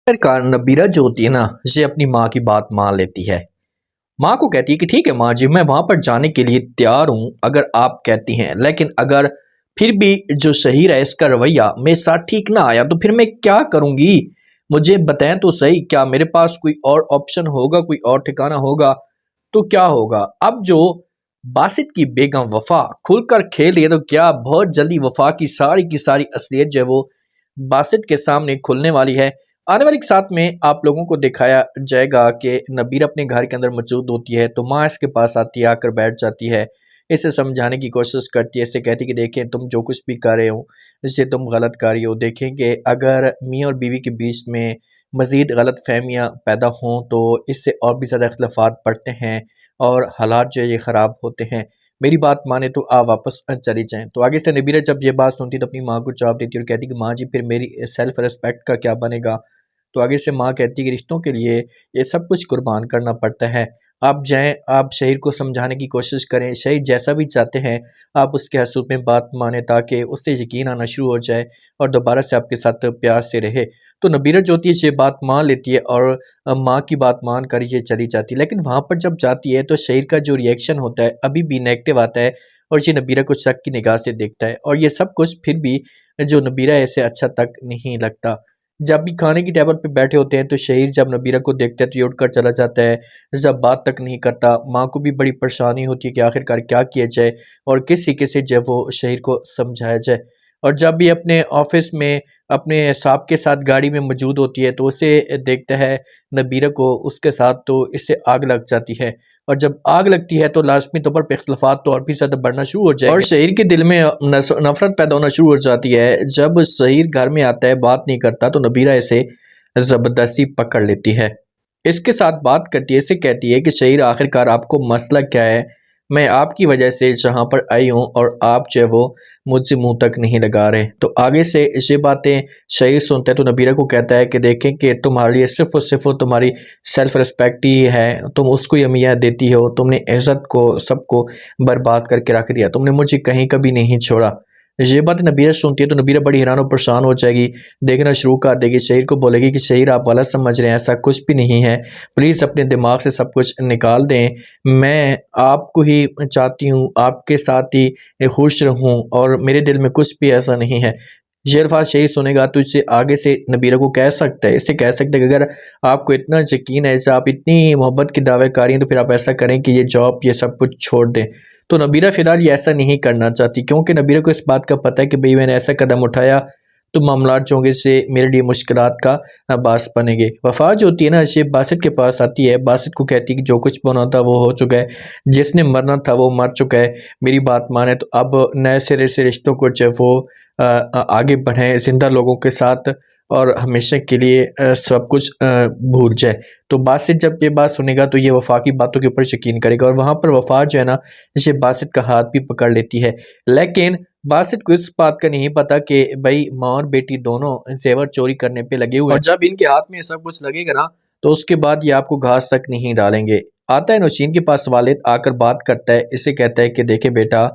آخرکار نبیرہ جو ہوتی ہے نا، یہ اپنی ماں کی بات مان لیتی ہے۔ ماں کو کہتی ہے کہ ٹھیک ہے ماں جی، میں وہاں پر جانے کے لیے تیار ہوں اگر آپ کہتی ہیں، لیکن اگر پھر بھی جو شہیر ہے اس کا رویہ میرے ساتھ ٹھیک نہ آیا تو پھر میں کیا کروں گی؟ مجھے بتائیں تو صحیح، کیا میرے پاس کوئی اور آپشن ہوگا، کوئی اور ٹھکانہ ہوگا تو کیا ہوگا؟ اب جو باسط کی بیگم وفا کھل کر کھیل ہے تو کیا بہت جلدی وفا کی ساری اصلیت جو ہے وہ باسط کے سامنے کھلنے والی ہے۔ آنے والی ساتھ میں آپ لوگوں کو دکھایا جائے گا کہ نبیر اپنے گھر کے اندر موجود ہوتی ہے تو ماں اس کے پاس آتی ہے، آ کر بیٹھ جاتی ہے، اسے سمجھانے کی کوشش کرتی ہے، اسے کہتی ہے کہ دیکھیں تم جو کچھ بھی کر رہے ہو اس سے تم غلط کر رہی ہو، دیکھیں کہ اگر میاں اور بیوی کے بیچ میں مزید غلط فہمیاں پیدا ہوں تو اس سے اور بھی زیادہ اختلافات بڑھتے ہیں اور حالات جو ہے یہ خراب ہوتے ہیں، میری بات مانے تو آپ واپس چلی جائیں۔ تو آگے سے نبیرہ جب یہ بات سنتی تو اپنی ماں کو جواب دیتی اور کہتی کہ ماں جی پھر میری سیلف ریسپیکٹ کا کیا بنے گا؟ تو آگے سے ماں کہتی ہے کہ رشتوں کے لیے یہ سب کچھ قربان کرنا پڑتا ہے، آپ جائیں، آپ شہیر کو سمجھانے کی کوشش کریں، شہیر جیسا بھی چاہتے ہیں آپ اس کے حسود میں بات مانیں تاکہ اس سے یقین آنا شروع ہو جائے اور دوبارہ سے آپ کے ساتھ پیار سے رہے۔ تو نبیرہ جو ہوتی ہے یہ بات مان لیتی ہے اور ماں کی بات مان کر یہ چلی جاتی ہے، لیکن وہاں پر جب جاتی ہے تو شہیر کا جو ریئیکشن ہوتا ہے ابھی بھی نیگیٹو آتا ہے اور یہ نبیرہ کو شک کی نگاہ سے دیکھتا ہے، اور یہ سب کچھ پھر بھی جو نبیرہ ہے اسے اچھا تک نہیں لگتا۔ جب بھی کھانے کی ٹیبل پہ بیٹھے ہوتے ہیں تو شہیر جب نبیرہ کو دیکھتا ہے تو یہ اٹھ کر چلا جاتا ہے، جب بات تک نہیں کرتا۔ ماں کو بھی بڑی پریشانی ہوتی ہے کہ آخرکار کیا کیا جائے اور کس طریقے سے جب وہ شہیر کو سمجھایا جائے، اور جب بھی اپنے آفس میں اپنے صاحب کے ساتھ گاڑی میں موجود ہوتی ہے تو اسے دیکھتا ہے نبیرہ کو، اس کے ساتھ تو اس سے آگ لگ جاتی ہے، اور جب آگ لگتی ہے تو لازمی طور پر اختلافات تو اور بھی زیادہ بڑھنا شروع ہو جائے اور شہیر کے دل میں نفرت پیدا ہونا شروع ہو جاتی ہے۔ جب شہیر گھر میں آتا ہے بات نہیں کرتا تو نبیرہ اسے زبردستی پکڑ لیتی ہے، اس کے ساتھ بات کرتی ہے، اسے کہتی ہے کہ شہیر آخرکار آپ کو مسئلہ کیا ہے؟ میں آپ کی وجہ سے جہاں پر آئی ہوں اور آپ جو ہے وہ مجھ سے منہ تک نہیں لگا رہے۔ تو آگے سے یہ باتیں شہیر سنتا ہے تو نبیرہ کو کہتا ہے کہ دیکھیں کہ تمہارے لیے صرف اور صرف تمہاری سیلف ریسپیکٹ ہی ہے، تم اس کو اہمیت دیتی ہو، تم نے عزت کو سب کو برباد کر کے رکھ دیا، تم نے مجھے کہیں کبھی نہیں چھوڑا۔ یہ بات نبیرہ سنتی ہے تو نبیرہ بڑی حیران و پریشان ہو جائے گی، دیکھنا شروع کر دے گی، شہیر کو بولے گی کہ شہیر آپ غلط سمجھ رہے ہیں، ایسا کچھ بھی نہیں ہے، پلیز اپنے دماغ سے سب کچھ نکال دیں، میں آپ کو ہی چاہتی ہوں، آپ کے ساتھ ہی خوش رہوں اور میرے دل میں کچھ بھی ایسا نہیں ہے۔ یہ الفاظ شہیر سنے گا تو اس سے آگے سے نبیرہ کو کہہ سکتا ہے، اس سے کہہ سکتا ہے کہ اگر آپ کو اتنا یقین ہے، ایسا آپ اتنی محبت کی دعوے کاری ہیں تو پھر آپ ایسا کریں کہ یہ جاب یہ سب کچھ چھوڑ دیں۔ تو نبیرہ فی الحال یہ ایسا نہیں کرنا چاہتی، کیونکہ نبیرہ کو اس بات کا پتہ ہے کہ بھئی میں نے ایسا قدم اٹھایا تو معاملات جو ہوں گے سے میرے لیے مشکلات کا باعث بنے گے۔ وفا جو ہوتی ہے نا یہ باسط کے پاس آتی ہے، باسط کو کہتی ہے کہ جو کچھ ہونا تھا وہ ہو چکا ہے، جس نے مرنا تھا وہ مر چکا ہے، میری بات مانے تو اب نئے سرے سے رشتوں کو جو وہ آگے بڑھیں زندہ لوگوں کے ساتھ اور ہمیشہ کے لیے سب کچھ بھول جائے۔ تو باسط جب یہ بات سنے گا تو یہ وفا کی باتوں کے اوپر یقین کرے گا، اور وہاں پر وفا جو ہے نا یہ باسط کا ہاتھ بھی پکڑ لیتی ہے، لیکن باسط کو اس بات کا نہیں پتا کہ بھائی ماں اور بیٹی دونوں زیور چوری کرنے پہ لگے ہوئے ہیں، اور جب ان کے ہاتھ میں سب کچھ لگے گا نا تو اس کے بعد یہ آپ کو گھاس تک نہیں ڈالیں گے۔ آتا ہے نوشین کے پاس والد، آ کر بات کرتا ہے، اسے کہتا ہے کہ دیکھیں بیٹا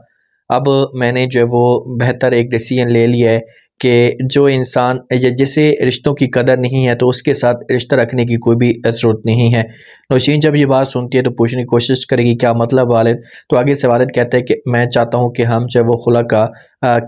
اب میں نے جو ہے وہ بہتر ایک ڈیسیژن لے لیا ہے کہ جو انسان جسے رشتوں کی قدر نہیں ہے تو اس کے ساتھ رشتہ رکھنے کی کوئی بھی ضرورت نہیں ہے۔ نوشین جب یہ بات سنتی ہے تو پوچھنے کی کوشش کرے گی کیا مطلب والد؟ تو آگے سے والد کہتا ہے کہ میں چاہتا ہوں کہ ہم جو ہے وہ خلا کا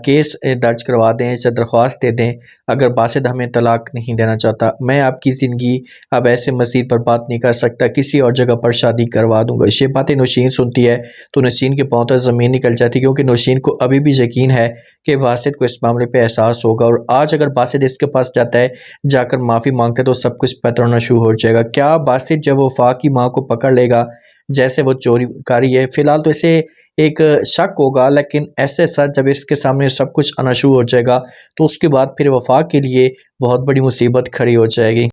کیس درج کروا دیں، اسے درخواست دے دیں، اگر باسط ہمیں طلاق نہیں دینا چاہتا، میں آپ کی زندگی اب ایسے مزید برباد نہیں کر سکتا، کسی اور جگہ پر شادی کروا دوں گا۔ یہ باتیں نوشین سنتی ہے تو نوشین کے پاؤں تلے زمین نکل جاتی، کیونکہ نوشین کو ابھی بھی یقین ہے کہ باسط کو اس معاملے پہ احساس ہوگا، اور آج اگر باسط اس کے پاس جاتا ہے جا کر معافی مانگتا ہے تو سب کچھ بہتر ہونا شروع ہو جائے گا۔ کیا باسط جب وفا کی ماں کو پکڑ لے گا جیسے وہ چوری کاری ہے؟ فی الحال تو اسے ایک شک ہوگا، لیکن ایسے ساتھ جب اس کے سامنے سب کچھ آنا شروع ہو جائے گا تو اس کے بعد پھر وفا کے لیے بہت بڑی مصیبت کھڑی ہو جائے گی۔